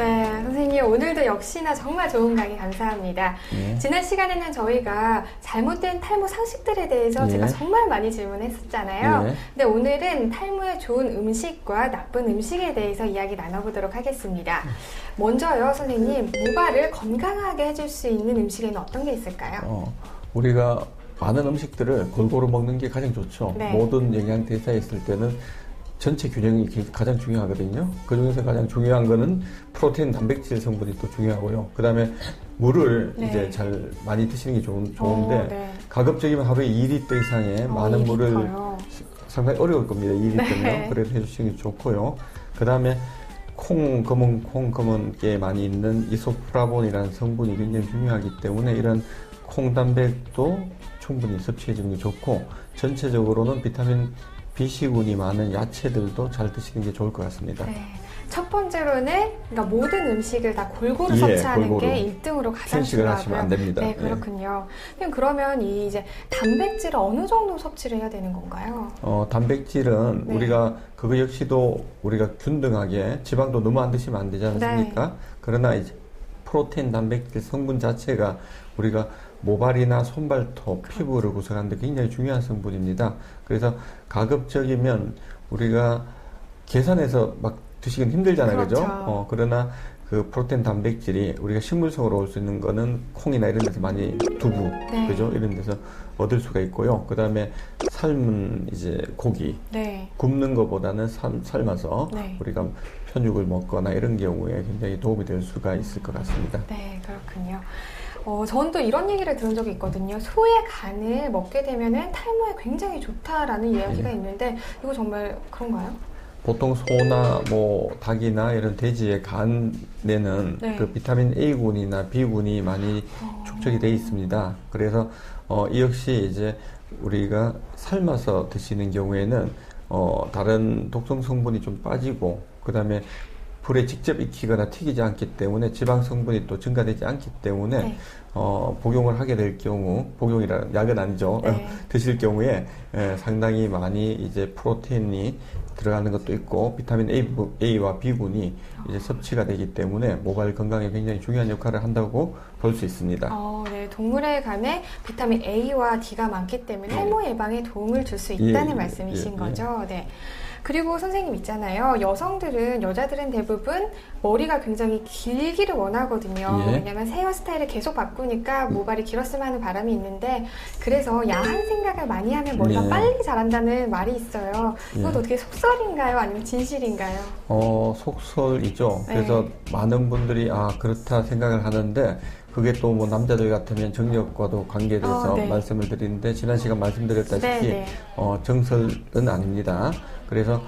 네, 선생님 오늘도 역시나 정말 좋은 강의 감사합니다. 예. 지난 시간에는 저희가 잘못된 탈모 상식들에 대해서 예. 제가 정말 많이 질문했었잖아요. 예. 근데 오늘은 탈모에 좋은 음식과 나쁜 음식에 대해서 이야기 나눠보도록 하겠습니다. 먼저요, 선생님, 모발을 건강하게 해줄 수 있는 음식에는 어떤 게 있을까요? 우리가 많은 음식들을 골고루 먹는 게 가장 좋죠. 네. 모든 영양 대사에 있을 때는 전체 균형이 가장 중요하거든요. 그 중에서 가장 중요한 거는 프로테인, 단백질 성분이 또 중요하고요. 그 다음에 물을 네. 이제 잘 많이 드시는 게 좋은데 네. 가급적이면 하루에 2리터 이상의 많은 물을 2리터요. 상당히 어려울 겁니다. 2리터면. 네. 그래서 해주시는 게 좋고요. 그 다음에 검은 깨에 많이 있는 이소프라본이라는 성분이 굉장히 중요하기 때문에 이런 콩단백도 충분히 섭취해주는 게 좋고, 전체적으로는 비타민 B씨군이 많은 야채들도 잘 드시는 게 좋을 것 같습니다. 네. 첫 번째로는 그러니까 모든 음식을 다 골고루 예, 골고루 골고루. 게 1등으로 가장 편식을 중요하고요. 하시면 안 됩니다. 네, 그렇군요. 그러면 이제 단백질을 어느 정도 섭취를 해야 되는 건가요? 단백질은 네. 우리가 그거 역시도 우리가 균등하게 지방도 너무 안 드시면 안 되지 않습니까? 네. 그러나 이제 프로테인, 단백질 성분 자체가 우리가 모발이나 손발톱, 피부를 구성하는데 굉장히 중요한 성분입니다. 그래서 가급적이면 우리가 계산해서 막 드시긴 힘들잖아요. 그렇죠. 그죠? 그러나 그 프로테인, 단백질이 우리가 식물성으로 올 수 있는 거는 콩이나 이런 데서 많이 두부, 네. 그죠? 이런 데서 얻을 수가 있고요. 그 다음에 삶은 이제 고기, 네. 굽는 것보다는 삶아서 네. 우리가 편육을 먹거나 이런 경우에 굉장히 도움이 될 수가 있을 것 같습니다. 네, 그렇군요. 저는 또 이런 얘기를 들은 적이 있거든요. 소의 간을 먹게 되면은 탈모에 굉장히 좋다라는 이야기가 있는데 이거 정말 그런가요? 보통 소나 뭐 닭이나 이런 돼지의 간에는 네. 그 비타민 A군이나 B군이 많이 축적이 되어 있습니다. 그래서 이 역시 이제 우리가 삶아서 드시는 경우에는 다른 독성 성분이 좀 빠지고, 그 다음에 불에 직접 익히거나 튀기지 않기 때문에 지방 성분이 또 증가되지 않기 때문에 네. 복용을 하게 될 경우, 복용이라는 약은 아니죠. 네. 드실 경우에 상당히 많이 이제 프로테인이 들어가는 것도 있고 비타민 A와 B군이 이제 섭취가 되기 때문에 모발 건강에 굉장히 중요한 역할을 한다고 볼 수 있습니다. 네, 동물의 간에 비타민 A와 D가 많기 때문에 탈모 예방에 도움을 줄 수 있다는 말씀이신 거죠. 네. 그리고 선생님 있잖아요. 여자들은 대부분 머리가 굉장히 길기를 원하거든요. 예. 왜냐면 헤어스타일을 계속 바꾸니까 모발이 길었으면 하는 바람이 있는데, 그래서 야한 생각을 많이 하면 머리가 예. 빨리 자란다는 말이 있어요. 이건 어떻게 속설인가요? 아니면 진실인가요? 속설이죠. 네. 그래서 많은 분들이 그렇다 생각을 하는데, 그게 또 뭐 남자들 같으면 정력과도 관계돼서 네. 말씀을 드리는데, 지난 시간 말씀드렸다시피 네. 정설은 아닙니다. 그래서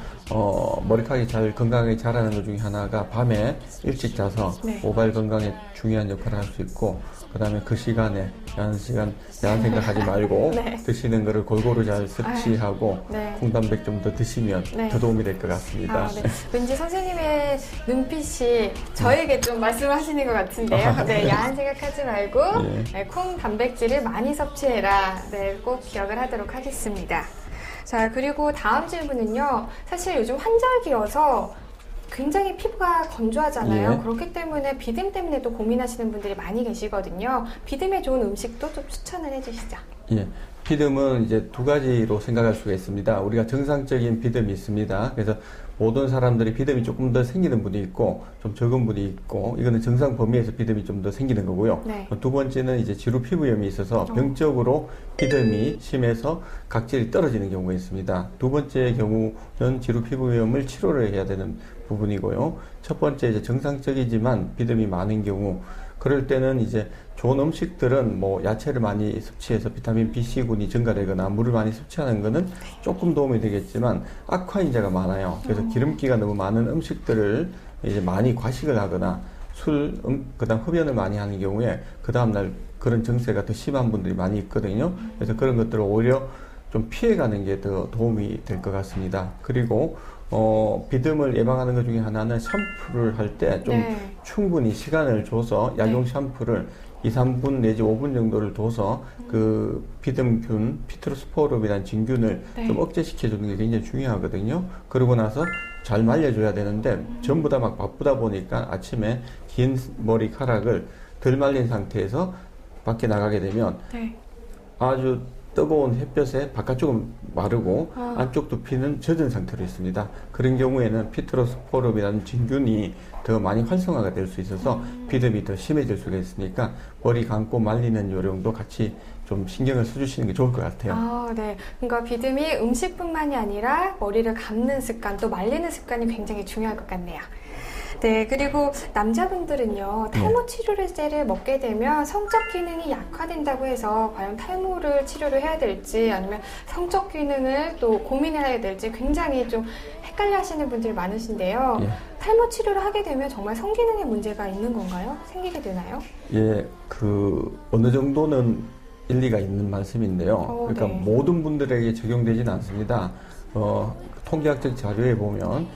머리카락이 잘 건강하게 자라는 것 중에 하나가 밤에 일찍 자서 네. 모발 건강에 중요한 역할을 할 수 있고, 그 다음에 그 시간에 야한 생각하지 말고 네. 드시는 거를 골고루 잘 섭취하고 네. 콩단백 좀 더 드시면 네. 더 도움이 될 것 같습니다. 네. 왠지 선생님의 눈빛이 저에게 좀 말씀하시는 것 같은데요. 네, 야한 생각하지 말고 예. 네, 콩 단백질을 많이 섭취해라. 네, 꼭 기억을 하도록 하겠습니다. 자, 그리고 다음 질문은요. 사실 요즘 환절기여서 굉장히 피부가 건조하잖아요. 예. 그렇기 때문에 비듬 때문에 또 고민하시는 분들이 많이 계시거든요. 비듬에 좋은 음식도 좀 추천을 해주시죠. 예. 비듬은 이제 두 가지로 생각할 수가 있습니다. 우리가 정상적인 비듬이 있습니다. 그래서 모든 사람들이 비듬이 조금 더 생기는 분이 있고 좀 적은 분이 있고, 이거는 정상 범위에서 비듬이 좀 더 생기는 거고요. 네. 두 번째는 이제 지루 피부염이 있어서 병적으로 비듬이 심해서 각질이 떨어지는 경우가 있습니다. 두 번째 경우는 지루 피부염을 치료를 해야 되는 부분이고요. 첫 번째 이제 정상적이지만 비듬이 많은 경우, 그럴 때는 이제 좋은 음식들은 뭐 야채를 많이 섭취해서 비타민 B씨군이 증가되거나 물을 많이 섭취하는 거는 조금 도움이 되겠지만 악화인자가 많아요. 그래서 기름기가 너무 많은 음식들을 이제 많이 과식을 하거나 그다음 흡연을 많이 하는 경우에 그 다음날 그런 증세가 더 심한 분들이 많이 있거든요. 그래서 그런 것들을 오히려 좀 피해가는 게 더 도움이 될 것 같습니다. 그리고 비듬을 예방하는 것 중에 하나는 샴푸를 할 때 좀 네. 충분히 시간을 줘서 약용 샴푸를 2, 3분 내지 5분 정도를 둬서 그 비듬균, 피트로스포름이라는 진균을 네. 좀 억제시켜주는 게 굉장히 중요하거든요. 그러고 나서 잘 말려줘야 되는데 전부 다 막 바쁘다 보니까 아침에 긴 머리카락을 덜 말린 상태에서 밖에 나가게 되면 네. 아주 뜨거운 햇볕에 바깥쪽은 마르고 아. 안쪽 두피는 젖은 상태로 있습니다. 그런 경우에는 피트로스포름이라는 진균이 더 많이 활성화가 될 수 있어서 비듬이 더 심해질 수가 있으니까 머리 감고 말리는 요령도 같이 좀 신경을 써주시는 게 좋을 것 같아요. 아, 네. 그러니까 비듬이 음식뿐만이 아니라 머리를 감는 습관, 또 말리는 습관이 굉장히 중요할 것 같네요. 네, 그리고 남자분들은요, 탈모 치료제를 먹게 되면 성적 기능이 약화된다고 해서 과연 탈모를 치료를 해야 될지 아니면 성적 기능을 또 고민을 해야 될지 굉장히 좀 헷갈려 하시는 분들이 많으신데요. 예. 탈모 치료를 하게 되면 정말 성기능에 문제가 있는 건가요? 생기게 되나요? 예, 어느 정도는 일리가 있는 말씀인데요. 그러니까 네. 모든 분들에게 적용되지는 않습니다. 통계학적 자료에 보면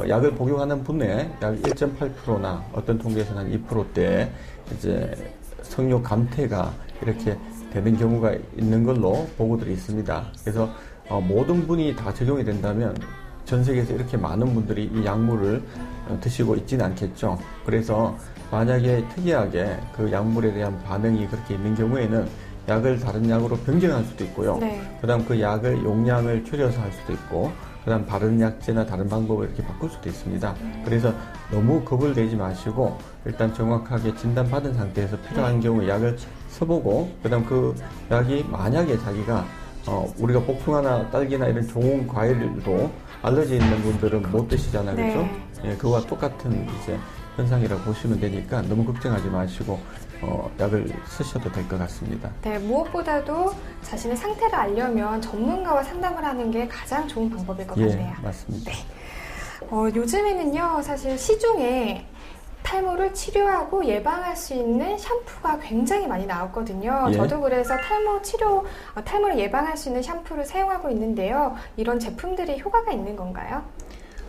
약을 복용하는 분의 약 1.8%나 어떤 통계에서는 한 2%대 이제 성욕 감퇴가 이렇게 되는 경우가 있는 걸로 보고들이 있습니다. 그래서 모든 분이 다 적용이 된다면 전 세계에서 이렇게 많은 분들이 이 약물을 드시고 있지는 않겠죠. 그래서 만약에 특이하게 그 약물에 대한 반응이 그렇게 있는 경우에는 약을 다른 약으로 변경할 수도 있고요. 네. 그다음 그 약을 용량을 줄여서 할 수도 있고, 그다음 다른 약제나 다른 방법을 이렇게 바꿀 수도 있습니다. 그래서 너무 겁을 내지 마시고 일단 정확하게 진단받은 상태에서 필요한 경우 약을 써보고, 그다음 그 약이 만약에 자기가 우리가 복숭아나 딸기나 이런 좋은 과일도 알러지 있는 분들은 못 드시잖아요, 네. 그렇죠? 예, 그와 똑같은 이제 현상이라고 보시면 되니까 너무 걱정하지 마시고 약을 쓰셔도 될 것 같습니다. 네, 무엇보다도 자신의 상태를 알려면 전문가와 상담을 하는 게 가장 좋은 방법일 것 같네요. 예, 맞습니다. 요즘에는요, 사실 시중에 탈모를 치료하고 예방할 수 있는 샴푸가 굉장히 많이 나왔거든요. 예. 저도 그래서 탈모를 예방할 수 있는 샴푸를 사용하고 있는데요. 이런 제품들이 효과가 있는 건가요?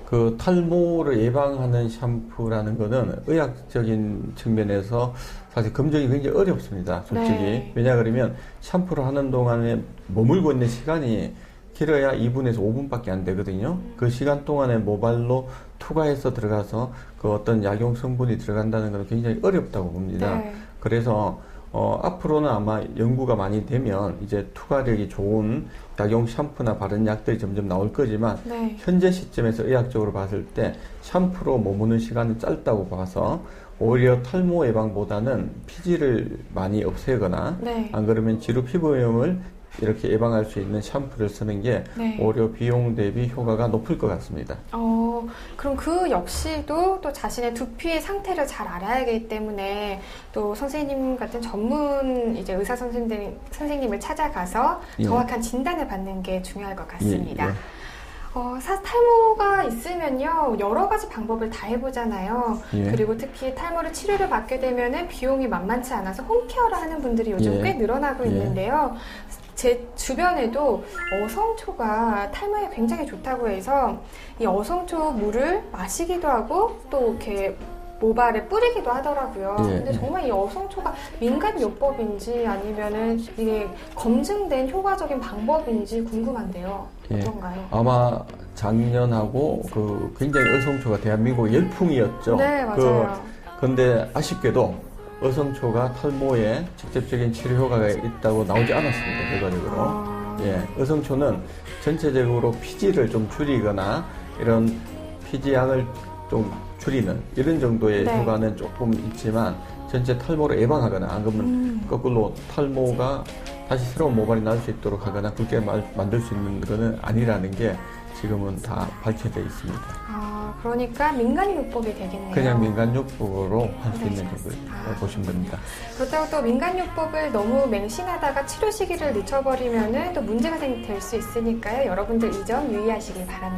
그 탈모를 예방하는 샴푸라는 거는 의학적인 측면에서 사실 검증이 굉장히 어렵습니다. 솔직히. 네. 왜냐 그러면 샴푸를 하는 동안에 머물고 있는 시간이 길어야 2분에서 5분밖에 안 되거든요. 그 시간 동안에 모발로 투과해서 들어가서 그 어떤 약용 성분이 들어간다는 건 굉장히 어렵다고 봅니다. 네. 그래서 앞으로는 아마 연구가 많이 되면 이제 투과력이 좋은 약용 샴푸나 바른 약들이 점점 나올 거지만 네. 현재 시점에서 의학적으로 봤을 때 샴푸로 머무는 시간은 짧다고 봐서 오히려 탈모 예방보다는 피지를 많이 없애거나 네. 안 그러면 지루 피부염을 이렇게 예방할 수 있는 샴푸를 쓰는 게 네. 오히려 비용 대비 효과가 높을 것 같습니다. 그럼 그 역시도 또 자신의 두피의 상태를 잘 알아야 하기 때문에 또 선생님 같은 전문 이제 의사 선생님을 찾아가서 예. 정확한 진단을 받는 게 중요할 것 같습니다. 예, 예. 탈모가 있으면요, 여러 가지 방법을 다 해보잖아요. 예. 그리고 특히 탈모를 치료를 받게 되면은 비용이 만만치 않아서 홈케어를 하는 분들이 요즘 예. 꽤 늘어나고 예. 있는데요. 제 주변에도 어성초가 탈모에 굉장히 좋다고 해서 이 어성초 물을 마시기도 하고 또 이렇게 모발에 뿌리기도 하더라고요. 예, 근데 예. 정말 이 어성초가 민간요법인지 아니면은 이게 검증된 효과적인 방법인지 궁금한데요. 예. 어떤가요? 아마 작년하고 굉장히 어성초가 대한민국 열풍이었죠. 네, 맞아요. 근데 아쉽게도 어성초가 탈모에 직접적인 치료 효과가 있다고 나오지 않았습니다, 결과적으로. 예, 어성초는 전체적으로 피지를 좀 줄이거나 이런 피지양을 좀 줄이는 이런 정도의 네. 효과는 조금 있지만 전체 탈모를 예방하거나 안 그러면 거꾸로 탈모가 다시 새로운 모발이 날 수 있도록 하거나 그렇게 만들 수 있는 것은 아니라는 게 지금은 다 밝혀져 있습니다. 그러니까 민간요법이 되겠네요. 그냥 민간요법으로 할 수 네. 있는 것을 보시면 됩니다. 그렇다고 또 민간요법을 너무 맹신하다가 치료 시기를 늦춰버리면은 또 문제가 될 수 있으니까요. 여러분들 이 점 유의하시길 바랍니다.